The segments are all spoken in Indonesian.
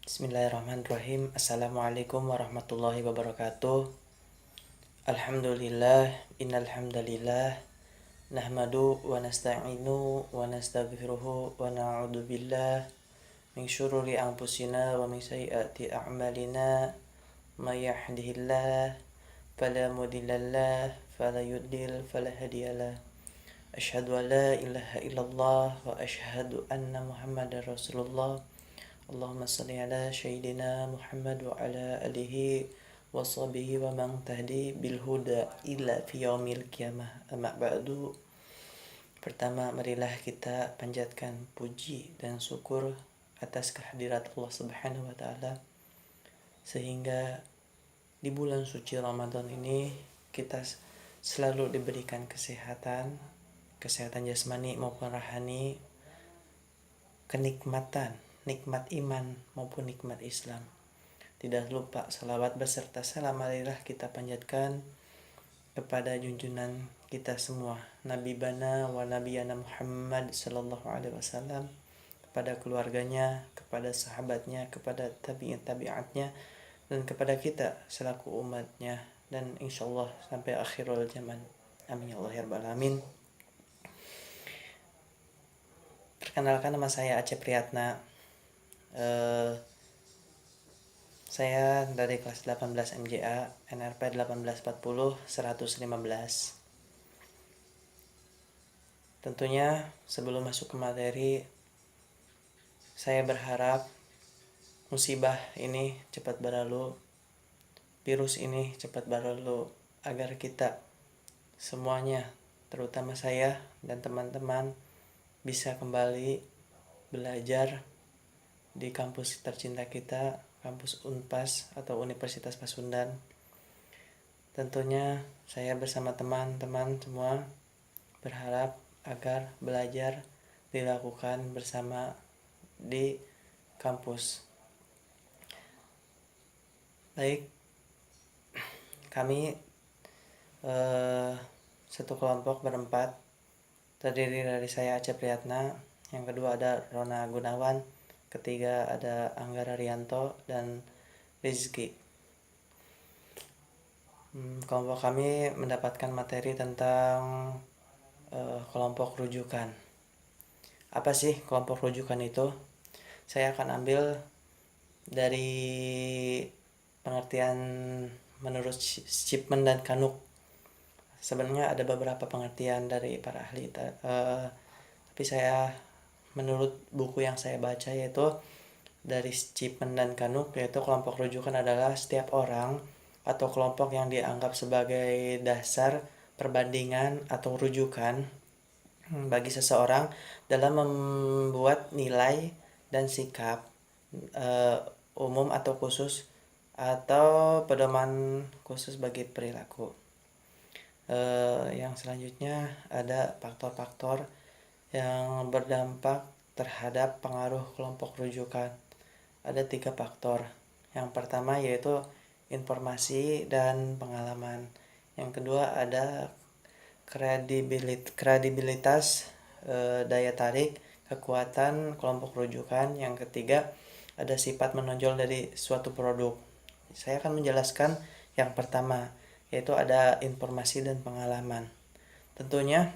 Bismillahirrahmanirrahim. Assalamualaikum warahmatullahi wabarakatuh. Alhamdulillah, innal hamdalillah nahmadu wa nasta'inu wa nastaghfiruhu wa na'udzu billah min syururi anfusina wa min sayyiati a'malina may yahdihillah fala mudhillalah fala yudlil fala hadiyalah. Asyhadu an la ilaha illallah wa asyhadu anna Muhammadar Rasulullah. Allahumma salli ala Sayyidina Muhammad wa ala alihi wa sahbihi wa man tahdi bil huda ila fi yaumil qiyamah. Amma ba'du. Pertama, marilah kita panjatkan puji dan syukur atas kehadirat Allah Subhanahu wa taala sehingga di bulan suci Ramadan ini kita selalu diberikan kesehatan jasmani maupun rohani, kenikmatan, nikmat iman maupun nikmat Islam. Tidak lupa salawat beserta salam marilah kita panjatkan kepada junjungan kita semua, Nabi Bana wa Nabiyana Muhammad sallallahu alaihi wasallam, kepada keluarganya, kepada sahabatnya, kepada tabi'atnya, dan kepada kita selaku umatnya, dan insyaallah sampai akhirul zaman. Amin ya Allah ya rabbal alamin. Perkenalkan, nama saya Acep Priyatna. Saya dari kelas 18 MJA NRP 1840 115. Tentunya sebelum masuk ke materi, saya berharap musibah ini cepat berlalu, virus ini cepat berlalu, agar kita semuanya, terutama saya dan teman-teman, bisa kembali belajar di kampus tercinta kita, kampus Unpas atau Universitas Pasundan. Tentunya saya bersama teman-teman semua berharap agar belajar dilakukan bersama di kampus. Baik, kami satu kelompok berempat, terdiri dari saya Acep Priyatna, yang kedua ada Rona Gunawan, ketiga ada Anggara Rianto dan Rizky. Kelompok kami mendapatkan materi tentang kelompok rujukan. Apa sih kelompok rujukan itu? Saya akan ambil dari pengertian menurut Shipman dan Kanuk. Sebenarnya ada beberapa pengertian dari para ahli, tapi saya menurut buku yang saya baca, yaitu dari Shipman dan Kanuk, yaitu kelompok rujukan adalah setiap orang atau kelompok yang dianggap sebagai dasar perbandingan atau rujukan bagi seseorang dalam membuat nilai dan sikap umum atau khusus atau pedoman khusus bagi perilaku. Yang selanjutnya ada faktor-faktor yang berdampak terhadap pengaruh kelompok rujukan. Ada 3 faktor. Yang pertama yaitu informasi dan pengalaman. Yang kedua ada kredibilitas, daya tarik, kekuatan kelompok rujukan. Yang ketiga ada sifat menonjol dari suatu produk. Saya akan menjelaskan yang pertama, yaitu ada informasi dan pengalaman. Tentunya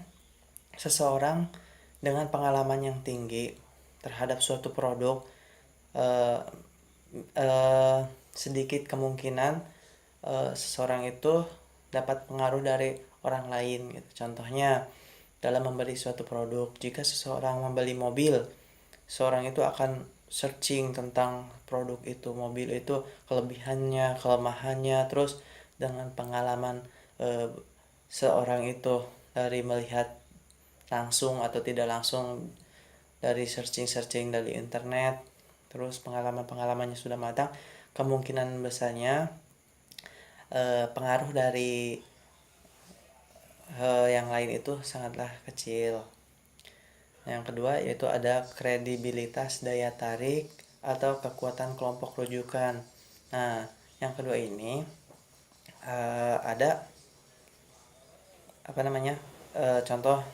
seseorang dengan pengalaman yang tinggi terhadap suatu produk, sedikit kemungkinan seseorang itu dapat pengaruh dari orang lain gitu. Contohnya dalam membeli suatu produk, jika seseorang membeli mobil, seorang itu akan searching tentang produk itu, mobil itu, kelebihannya, kelemahannya, terus dengan pengalaman seorang itu dari melihat langsung atau tidak langsung, dari searching dari internet, terus pengalamannya sudah matang, kemungkinan besarnya pengaruh dari yang lain itu sangatlah kecil. Yang kedua yaitu ada kredibilitas, daya tarik atau kekuatan kelompok rujukan. Nah, yang kedua ini ada contoh,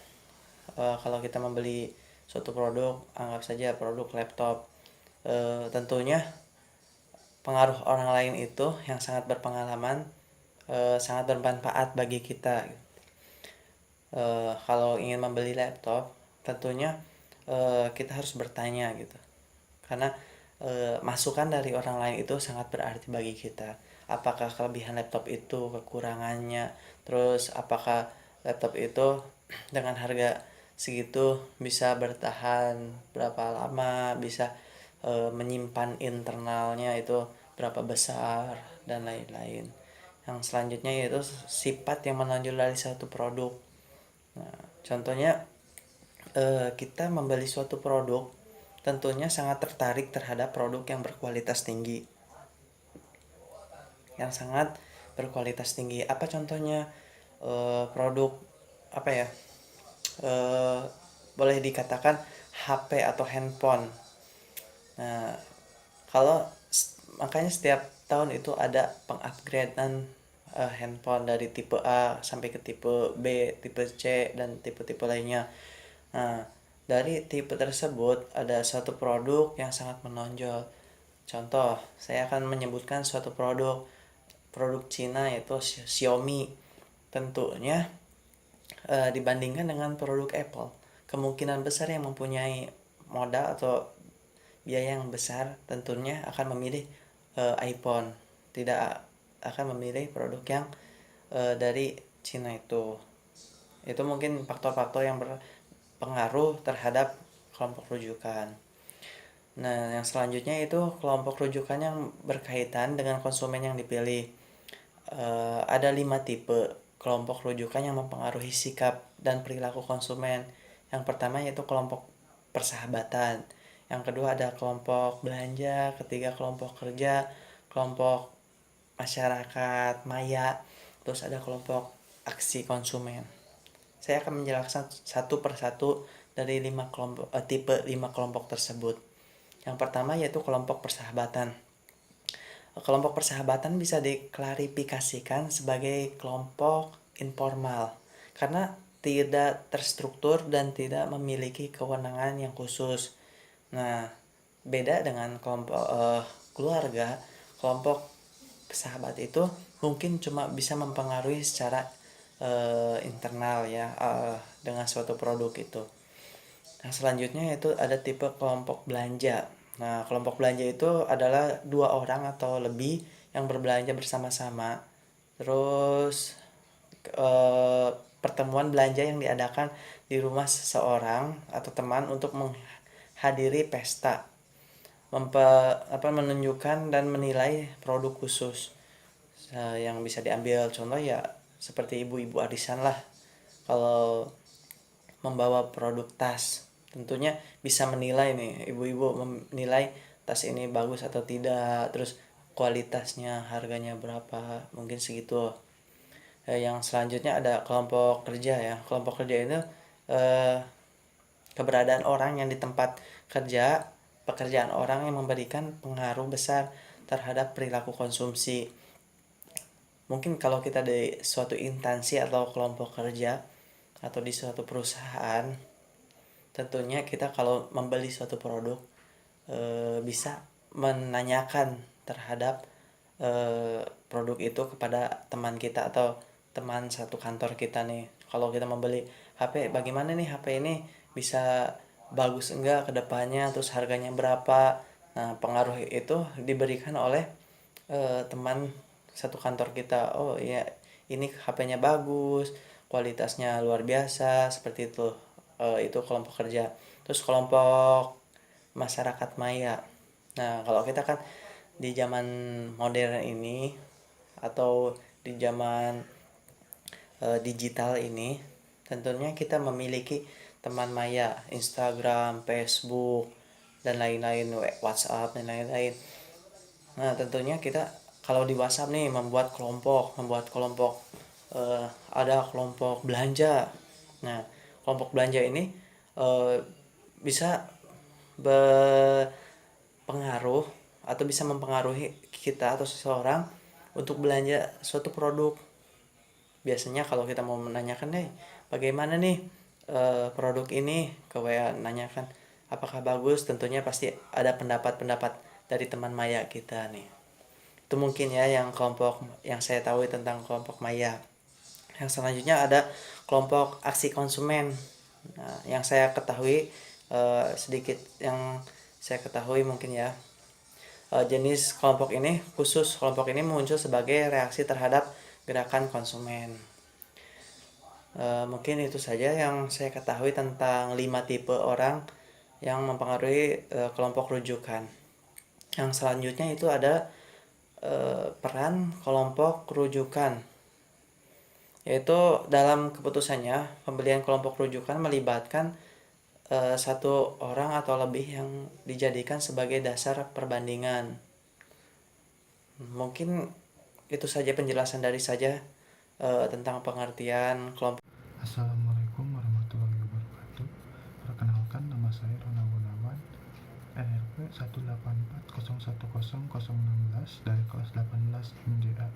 kalau kita membeli suatu produk, anggap saja produk laptop, tentunya pengaruh orang lain itu yang sangat berpengalaman, sangat bermanfaat bagi kita. Kalau ingin membeli laptop, tentunya kita harus bertanya gitu, karena masukan dari orang lain itu sangat berarti bagi kita. Apakah kelebihan laptop itu, kekurangannya, terus apakah laptop itu dengan harga segitu bisa bertahan berapa lama, bisa menyimpan internalnya itu berapa besar, dan lain-lain. Yang selanjutnya yaitu sifat yang menonjol dari suatu produk. Nah, contohnya kita membeli suatu produk, tentunya sangat tertarik terhadap produk yang berkualitas tinggi. Yang sangat berkualitas tinggi. Apa contohnya? Produk apa ya? Boleh dikatakan HP atau handphone. Nah, kalau makanya setiap tahun itu ada pengupgradean handphone dari tipe A sampai ke tipe B, tipe C, dan tipe-tipe lainnya. Nah, dari tipe tersebut ada satu produk yang sangat menonjol. Contoh, saya akan menyebutkan suatu produk Cina yaitu Xiaomi. Tentunya dibandingkan dengan produk Apple, kemungkinan besar yang mempunyai modal atau biaya yang besar tentunya akan memilih iPhone, tidak akan memilih produk yang dari Cina itu. Itu mungkin faktor-faktor yang berpengaruh terhadap kelompok rujukan. Nah, yang selanjutnya itu kelompok rujukan yang berkaitan dengan konsumen yang dipilih. Ada 5 tipe kelompok rujukan yang mempengaruhi sikap dan perilaku konsumen. Yang pertama yaitu kelompok persahabatan. Yang kedua ada kelompok belanja, ketiga kelompok kerja, kelompok masyarakat maya, terus ada kelompok aksi konsumen. Saya akan menjelaskan satu persatu dari tipe 5 kelompok tersebut. Yang pertama yaitu kelompok persahabatan. Kelompok persahabatan bisa diklarifikasikan sebagai kelompok informal karena tidak terstruktur dan tidak memiliki kewenangan yang khusus. Nah, beda dengan kelompok keluarga, kelompok sahabat itu mungkin cuma bisa mempengaruhi secara internal ya, dengan suatu produk itu. Nah, selanjutnya yaitu ada tipe kelompok belanja. Nah, kelompok belanja itu adalah 2 orang atau lebih yang berbelanja bersama-sama. Terus pertemuan belanja yang diadakan di rumah seseorang atau teman untuk menghadiri pesta, menunjukkan dan menilai produk khusus yang bisa diambil contoh ya seperti ibu-ibu arisan lah. Kalau membawa produk tas, tentunya bisa menilai nih, ibu-ibu menilai tas ini bagus atau tidak, terus kualitasnya, harganya berapa, mungkin segitu. Yang selanjutnya ada kelompok kerja ya. Kelompok kerja itu keberadaan orang yang di tempat kerja, pekerjaan orang yang memberikan pengaruh besar terhadap perilaku konsumsi. Mungkin kalau kita di suatu instansi atau kelompok kerja atau di suatu perusahaan, tentunya kita kalau membeli suatu produk bisa menanyakan terhadap produk itu kepada teman kita atau teman satu kantor kita nih. Kalau kita membeli HP, bagaimana nih HP ini, bisa bagus enggak ke depannya, terus harganya berapa. Nah, pengaruh itu diberikan oleh teman satu kantor kita. Oh iya, ini HP-nya bagus, kualitasnya luar biasa, seperti itu. Itu kelompok kerja. Terus kelompok masyarakat maya. Nah, kalau kita kan di zaman modern ini atau di zaman digital ini, tentunya kita memiliki teman maya, Instagram, Facebook, dan lain-lain, WhatsApp dan lain-lain. Nah, tentunya kita kalau di WhatsApp nih membuat kelompok ada kelompok belanja. Nah, kelompok belanja ini bisa berpengaruh atau bisa mempengaruhi kita atau seseorang untuk belanja suatu produk. Biasanya kalau kita mau menanyakan nih, bagaimana nih produk ini, ke WA nanyakan apakah bagus, tentunya pasti ada pendapat-pendapat dari teman maya kita nih. Itu mungkin ya yang kelompok yang saya tahu tentang kelompok maya. Yang selanjutnya ada kelompok aksi konsumen. Nah, yang saya ketahui sedikit yang saya ketahui mungkin ya, jenis kelompok ini muncul sebagai reaksi terhadap gerakan konsumen. Mungkin itu saja yang saya ketahui tentang 5 tipe orang yang mempengaruhi kelompok rujukan. Yang selanjutnya itu ada peran kelompok rujukan, yaitu dalam keputusannya pembelian kelompok rujukan melibatkan satu orang atau lebih yang dijadikan sebagai dasar perbandingan. Mungkin itu saja penjelasan dari saya tentang pengertian kelompok. Assalamualaikum warahmatullahi wabarakatuh. Perkenalkan, nama saya Rona Gunawan, NRP 184010016 dari kelas 18 MJA.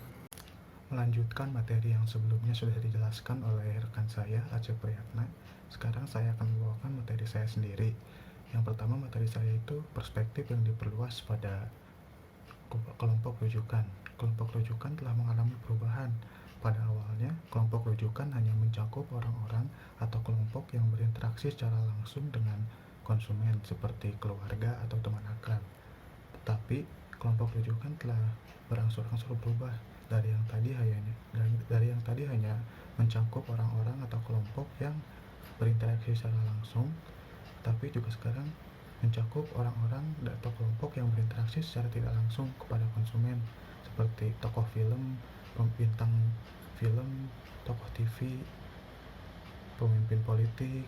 Melanjutkan materi yang sebelumnya sudah dijelaskan oleh rekan saya, Aceh Priyatna. Sekarang saya akan membawakan materi saya sendiri. Yang pertama, materi saya itu perspektif yang diperluas pada kelompok rujukan. Kelompok rujukan telah mengalami perubahan. Pada awalnya, kelompok rujukan hanya mencakup orang-orang atau kelompok yang berinteraksi secara langsung dengan konsumen seperti keluarga atau teman akrab. Tetapi, kelompok rujukan telah berangsur-angsur berubah dari yang tadi hanya mencakup orang-orang atau kelompok yang berinteraksi secara langsung, tapi juga sekarang mencakup orang-orang atau kelompok yang berinteraksi secara tidak langsung kepada konsumen seperti tokoh film, bintang film, tokoh TV, pemimpin politik,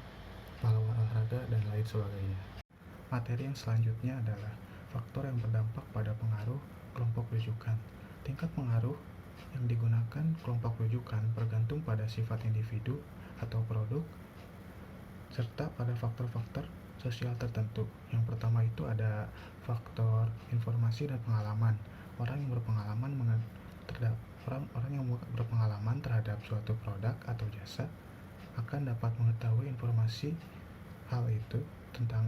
pahlawan olahraga, dan lain sebagainya. Materi yang selanjutnya adalah faktor yang berdampak pada pengaruh kelompok rujukan. Tingkat pengaruh yang digunakan kelompok rujukan bergantung pada sifat individu atau produk serta pada faktor-faktor sosial tertentu. Yang pertama itu ada faktor informasi dan pengalaman. Orang yang berpengalaman terhadap suatu produk atau jasa akan dapat mengetahui informasi tentang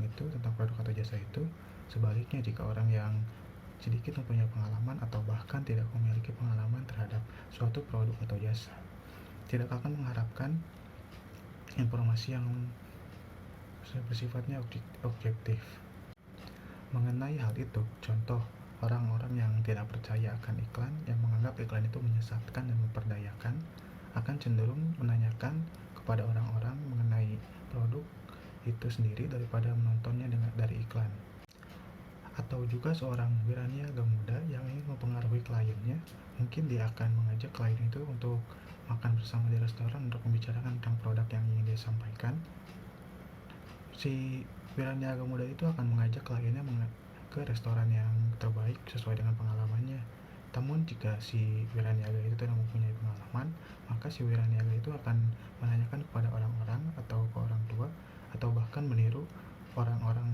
produk atau jasa itu. Sebaliknya, jika orang yang sedikit mempunyai pengalaman atau bahkan tidak memiliki pengalaman terhadap suatu produk atau jasa, tidak akan mengharapkan informasi yang bersifatnya objektif. Mengenai hal itu, contoh orang-orang yang tidak percaya akan iklan, yang menganggap iklan itu menyesatkan dan memperdayakan, akan cenderung menanyakan kepada orang-orang mengenai produk itu sendiri daripada menontonnya dari iklan. Atau juga seorang wiraniaga muda yang ingin mempengaruhi kliennya, mungkin dia akan mengajak klien itu untuk makan bersama di restoran untuk membicarakan tentang produk yang ingin dia sampaikan. Si wiraniaga muda itu akan mengajak kliennya ke restoran yang terbaik sesuai dengan pengalamannya. Namun jika si wiraniaga itu tidak mempunyai pengalaman, maka si wiraniaga itu akan menanyakan kepada orang-orang atau ke orang tua atau bahkan meniru orang-orang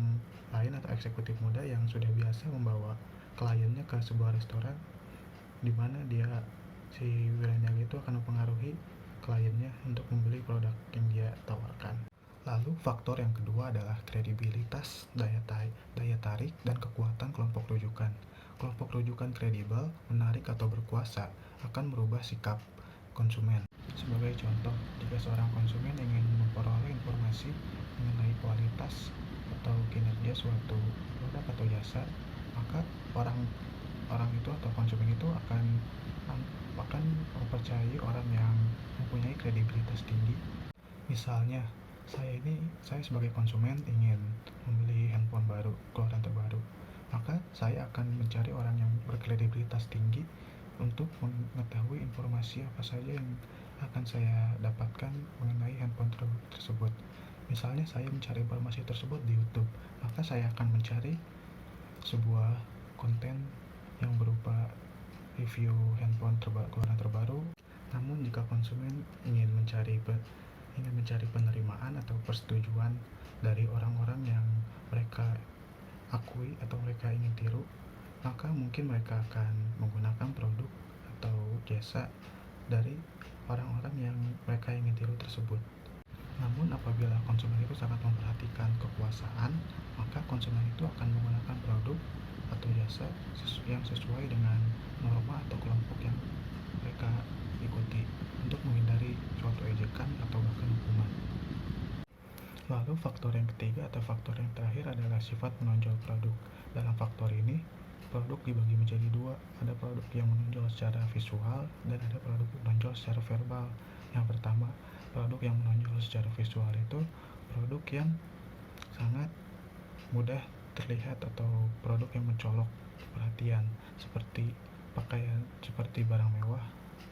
lain atau eksekutif muda yang sudah biasa membawa kliennya ke sebuah restoran, di mana si wiraniaga itu akan mempengaruhi kliennya untuk membeli produk yang dia tawarkan. Lalu faktor yang kedua adalah kredibilitas, daya tarik, dan kekuatan kelompok rujukan. Kelompok rujukan kredibel, menarik atau berkuasa akan merubah sikap konsumen. Sebagai contoh, jika seorang konsumen ingin memperoleh informasi mengenai kualitas atau kinerja suatu produk atau jasa, maka orang itu atau konsumen itu akan mempercayai orang yang mempunyai kredibilitas tinggi. Misalnya, saya sebagai konsumen ingin membeli handphone baru, keluaran terbaru, maka saya akan mencari orang yang berkredibilitas tinggi untuk mengetahui informasi apa saja yang akan saya dapatkan mengenai handphone tersebut. Misalnya saya mencari informasi tersebut di YouTube, maka saya akan mencari sebuah konten yang berupa review handphone keluaran terbaru. Namun jika konsumen ingin mencari penerimaan atau persetujuan dari orang-orang yang mereka akui atau mereka ingin tiru, maka mungkin mereka akan menggunakan produk atau jasa dari orang-orang yang mereka ingin tiru tersebut. Namun apabila konsumen itu sangat memperhatikan kekuasaan, maka konsumen itu akan menggunakan produk atau jasa yang sesuai dengan norma atau kelompok yang mereka ikuti untuk menghindari suatu ejekan atau bahkan hukuman. Lalu faktor yang ketiga atau faktor yang terakhir adalah sifat menonjol produk. Dalam faktor ini, produk dibagi menjadi dua, ada produk yang menonjol secara visual dan ada produk yang menonjol secara verbal. Yang pertama, produk yang menonjol secara visual itu produk yang sangat mudah terlihat atau produk yang mencolok perhatian seperti pakaian, seperti barang mewah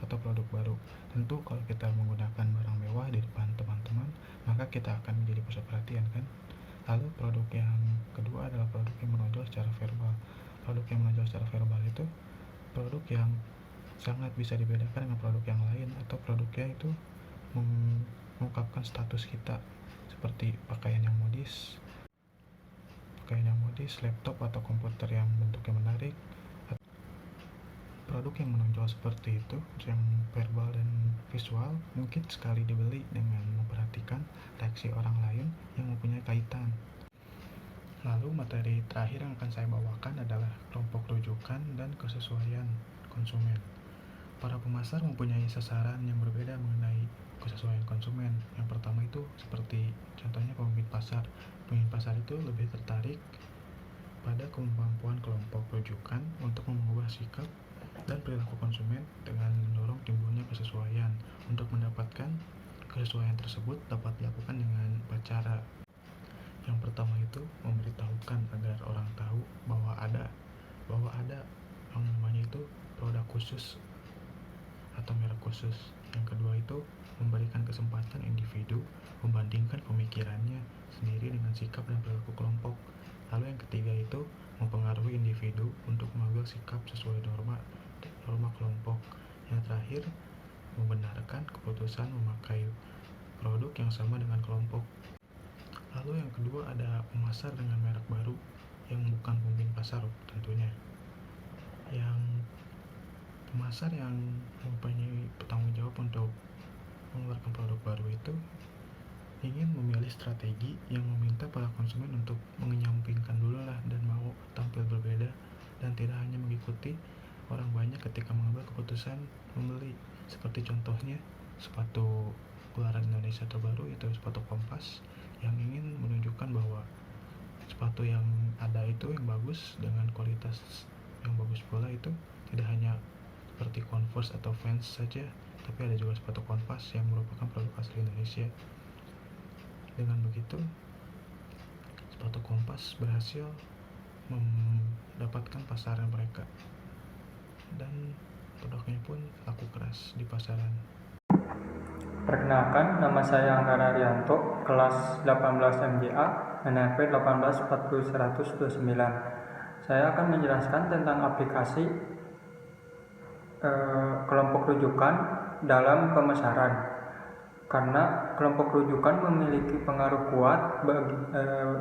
atau produk baru. Tentu kalau kita menggunakan barang mewah di depan teman-teman, maka kita akan menjadi pusat perhatian kan. Lalu produk yang kedua adalah produk yang menonjol secara verbal. Produk yang menonjol secara verbal itu produk yang sangat bisa dibedakan dengan produk yang lain atau produknya itu mengungkapkan status kita seperti pakaian yang modis, laptop atau komputer yang bentuknya menarik. Produk yang menonjol seperti itu, yang verbal dan visual, mungkin sekali dibeli dengan memperhatikan reaksi orang lain yang mempunyai kaitan. Lalu materi terakhir yang akan saya bawakan adalah kelompok rujukan dan kesesuaian konsumen. Para pemasar mempunyai sasaran yang berbeda mengenai kesesuaian konsumen. Yang pertama itu seperti contohnya pemimpin pasar. Pemimpin pasar itu lebih tertarik pada kemampuan kelompok rujukan untuk mengubah sikap dan perilaku konsumen dengan mendorong timbulnya kesesuaian. Untuk mendapatkan kesesuaian tersebut dapat dilakukan dengan cara. Yang pertama itu memberitahukan agar orang tahu bahwa ada yang namanya itu produk khusus atau merek khusus. Yang kedua itu memberikan kesempatan individu membandingkan pemikirannya sendiri dengan sikap dan perilaku kelompok. Lalu yang ketiga itu mempengaruhi individu untuk mengambil sikap sesuai norma kelompok. Yang terakhir, membenarkan keputusan memakai produk yang sama dengan kelompok. Lalu yang kedua ada pemasar dengan merek baru yang bukan pemimpin pasar tentunya. Yang pemasar yang mempunyai tanggung jawab untuk mengeluarkan produk baru itu ingin memilih strategi yang meminta para konsumen untuk mengenyampingkan dulu lah dan mau tampil berbeda dan tidak hanya mengikuti orang banyak ketika mengambil keputusan membeli. Seperti contohnya sepatu keluaran Indonesia terbaru yaitu sepatu Kompas yang ingin menunjukkan bahwa sepatu yang ada itu yang bagus dengan kualitas yang bagus pula itu tidak hanya seperti Converse atau Vans saja, tapi ada juga sepatu Kompas yang merupakan produk asli Indonesia. Dengan begitu, sepatu Kompas berhasil mendapatkan pasaran mereka dan produknya pun laku keras di pasaran. Perkenalkan, nama saya Anggara Rianto, kelas 18 MJA, NIP 1840129. Saya akan menjelaskan tentang aplikasi kelompok rujukan dalam pemasaran. Karena kelompok rujukan memiliki pengaruh kuat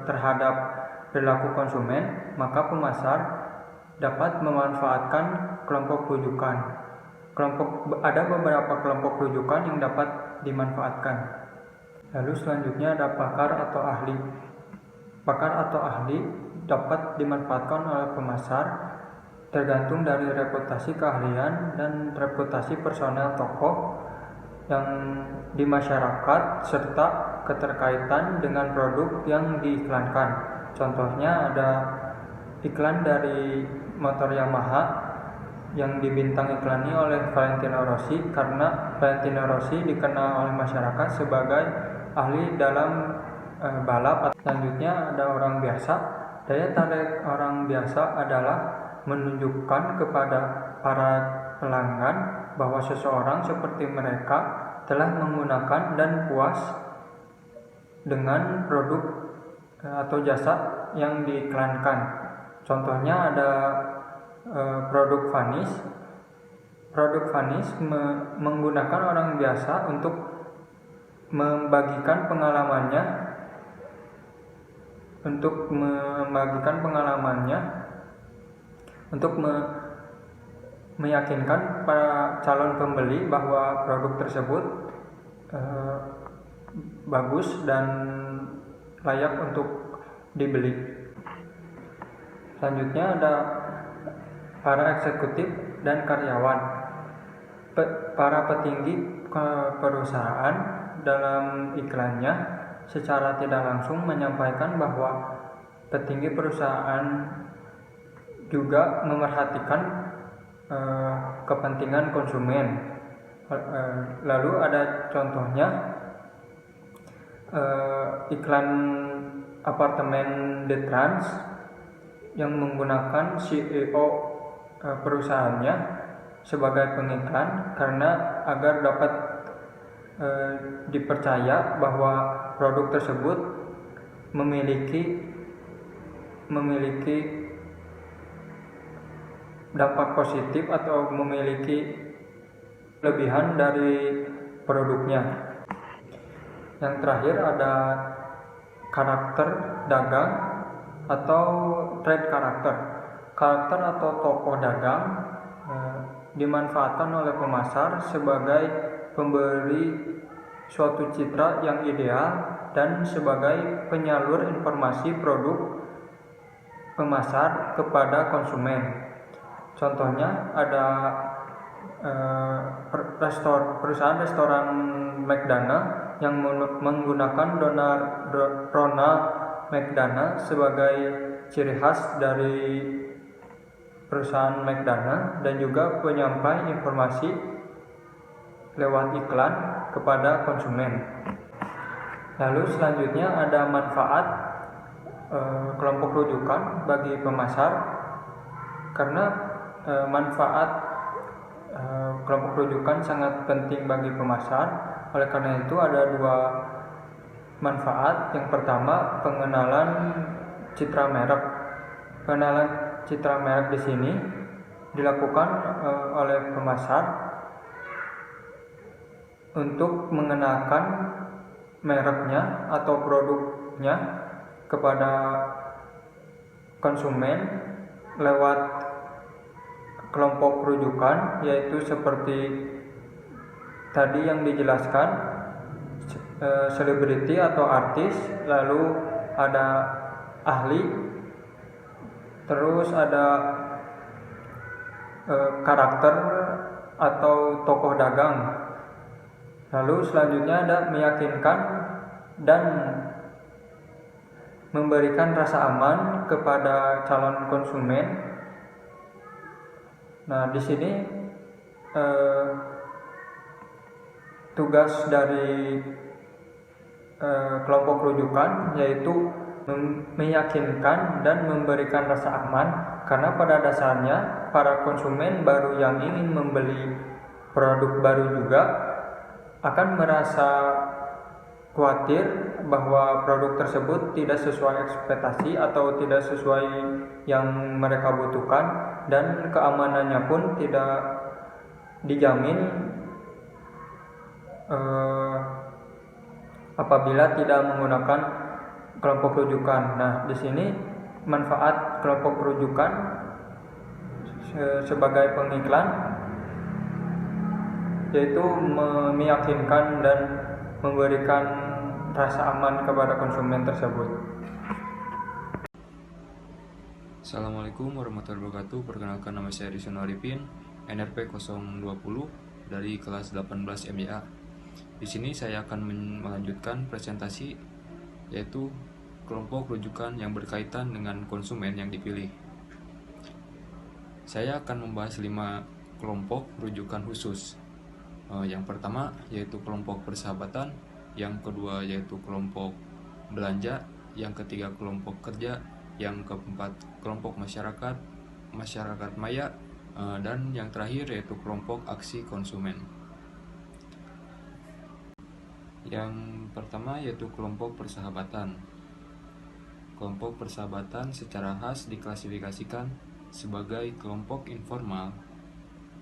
terhadap perilaku konsumen, maka pemasar dapat memanfaatkan kelompok rujukan. Ada beberapa kelompok rujukan yang dapat dimanfaatkan. Lalu selanjutnya ada pakar atau ahli. Pakar atau ahli dapat dimanfaatkan oleh pemasar tergantung dari reputasi keahlian dan reputasi personel tokoh yang di masyarakat serta keterkaitan dengan produk yang diiklankan. Contohnya ada iklan dari motor Yamaha yang dibintang iklannya oleh Valentino Rossi, karena Valentino Rossi dikenal oleh masyarakat sebagai ahli dalam balap. Selanjutnya ada orang biasa. Daya tarik orang biasa adalah menunjukkan kepada para pelanggan bahwa seseorang seperti mereka telah menggunakan dan puas dengan produk atau jasa yang diiklankan. Contohnya ada produk Vanis. Produk Vanis menggunakan orang biasa untuk membagikan pengalamannya, untuk meyakinkan para calon pembeli bahwa produk tersebut bagus dan layak untuk dibeli. Selanjutnya ada para eksekutif dan karyawan. Para petinggi perusahaan dalam iklannya secara tidak langsung menyampaikan bahwa petinggi perusahaan juga memerhatikan kepentingan konsumen. Lalu ada contohnya iklan apartemen The Trans yang menggunakan CEO perusahaannya sebagai pengiklan karena agar dapat dipercaya bahwa produk tersebut memiliki dampak positif atau memiliki kelebihan dari produknya. Yang terakhir ada karakter dagang atau trade karakter. Karakter atau tokoh dagang dimanfaatkan oleh pemasar sebagai pemberi suatu citra yang ideal dan sebagai penyalur informasi produk pemasar kepada konsumen. Contohnya ada perusahaan restoran McDonald yang menggunakan Ronald McDonald sebagai ciri khas dari perusahaan McDonald dan juga penyampai informasi lewat iklan kepada konsumen. Lalu selanjutnya ada manfaat kelompok rujukan bagi pemasar, karena manfaat kelompok rujukan sangat penting bagi pemasar. Oleh karena itu ada dua manfaat. Yang pertama, pengenalan citra merek. Pengenalan citra merek di sini dilakukan oleh pemasar untuk mengenalkan mereknya atau produknya kepada konsumen lewat kelompok rujukan, yaitu seperti tadi yang dijelaskan, selebriti atau artis, lalu ada ahli, terus ada karakter atau tokoh dagang. Lalu selanjutnya ada meyakinkan dan memberikan rasa aman kepada calon konsumen. Nah, di sini tugas dari kelompok rujukan yaitu meyakinkan dan memberikan rasa aman, karena pada dasarnya para konsumen baru yang ingin membeli produk baru juga akan merasa khawatir bahwa produk tersebut tidak sesuai ekspektasi atau tidak sesuai yang mereka butuhkan, dan keamanannya pun tidak dijamin apabila tidak menggunakan kelompok rujukan. Nah, di sini manfaat kelompok rujukan sebagai pengiklan yaitu meyakinkan dan memberikan rasa aman kepada konsumen tersebut. Assalamualaikum warahmatullahi wabarakatuh. Perkenalkan, nama saya Rizwan Arifin, NRP 020 dari kelas 18 MYA. Di sini saya akan melanjutkan presentasi, yaitu kelompok rujukan yang berkaitan dengan konsumen yang dipilih. Saya akan membahas 5 kelompok rujukan khusus. Yang pertama yaitu kelompok persahabatan, yang kedua yaitu kelompok belanja, yang ketiga kelompok kerja, yang keempat kelompok masyarakat maya, dan yang terakhir yaitu kelompok aksi konsumen. Yang pertama yaitu kelompok persahabatan. Kelompok persahabatan secara khas diklasifikasikan sebagai kelompok informal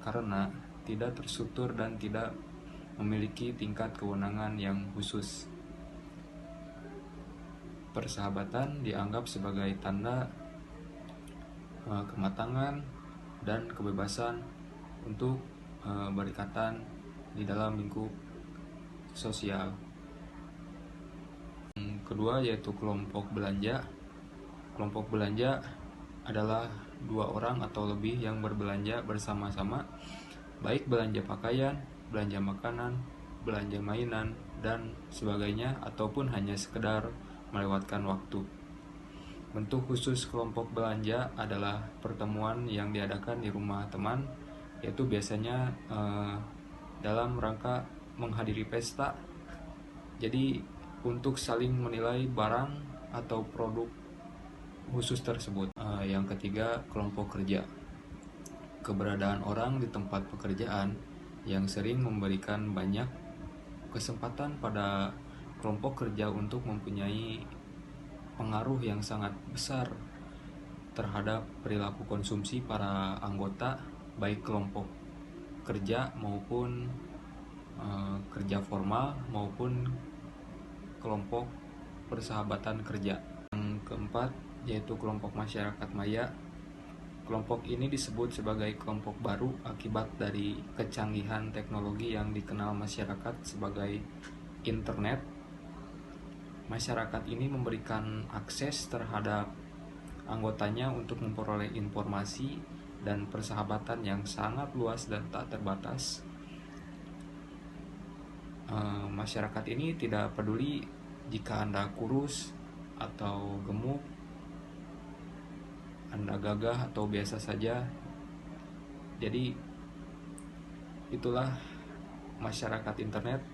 karena tidak terstruktur dan tidak memiliki tingkat kewenangan yang khusus. Persahabatan dianggap sebagai tanda kematangan dan kebebasan untuk berikatan di dalam lingkup sosial. Yang kedua yaitu kelompok belanja. Kelompok belanja adalah 2 orang atau lebih yang berbelanja bersama-sama, baik belanja pakaian, belanja makanan, belanja mainan, dan sebagainya, ataupun hanya sekedar melewatkan waktu. Bentuk khusus kelompok belanja adalah pertemuan yang diadakan di rumah teman, yaitu biasanya dalam rangka menghadiri pesta. Jadi untuk saling menilai barang atau produk khusus tersebut. Yang ketiga, kelompok kerja. Keberadaan orang di tempat pekerjaan yang sering memberikan banyak kesempatan pada kelompok kerja untuk mempunyai pengaruh yang sangat besar terhadap perilaku konsumsi para anggota, baik kelompok kerja maupun kerja formal maupun kelompok persahabatan kerja. Yang keempat yaitu kelompok masyarakat maya. Kelompok ini disebut sebagai kelompok baru akibat dari kecanggihan teknologi yang dikenal masyarakat sebagai internet. Masyarakat ini memberikan akses terhadap anggotanya untuk memperoleh informasi dan persahabatan yang sangat luas dan tak terbatas. Masyarakat ini tidak peduli jika Anda kurus atau gemuk, Anda gagah atau biasa saja. Jadi itulah masyarakat internet.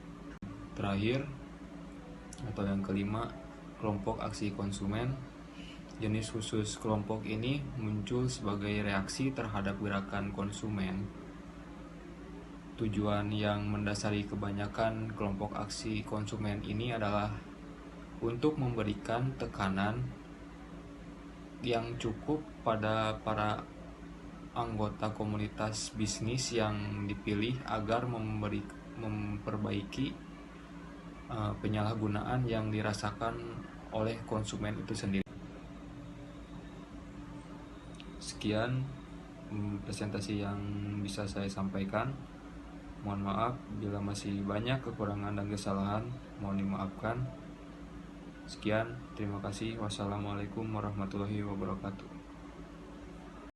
Terakhir atau yang kelima, kelompok aksi konsumen. Jenis khusus kelompok ini muncul sebagai reaksi terhadap gerakan konsumen. Tujuan yang mendasari kebanyakan kelompok aksi konsumen ini adalah untuk memberikan tekanan yang cukup pada para anggota komunitas bisnis yang dipilih agar memperbaiki penyalahgunaan yang dirasakan oleh konsumen itu sendiri. Sekian presentasi yang bisa saya sampaikan. Mohon maaf bila masih banyak kekurangan dan kesalahan, mohon dimaafkan. Sekian, terima kasih. Wassalamualaikum warahmatullahi wabarakatuh.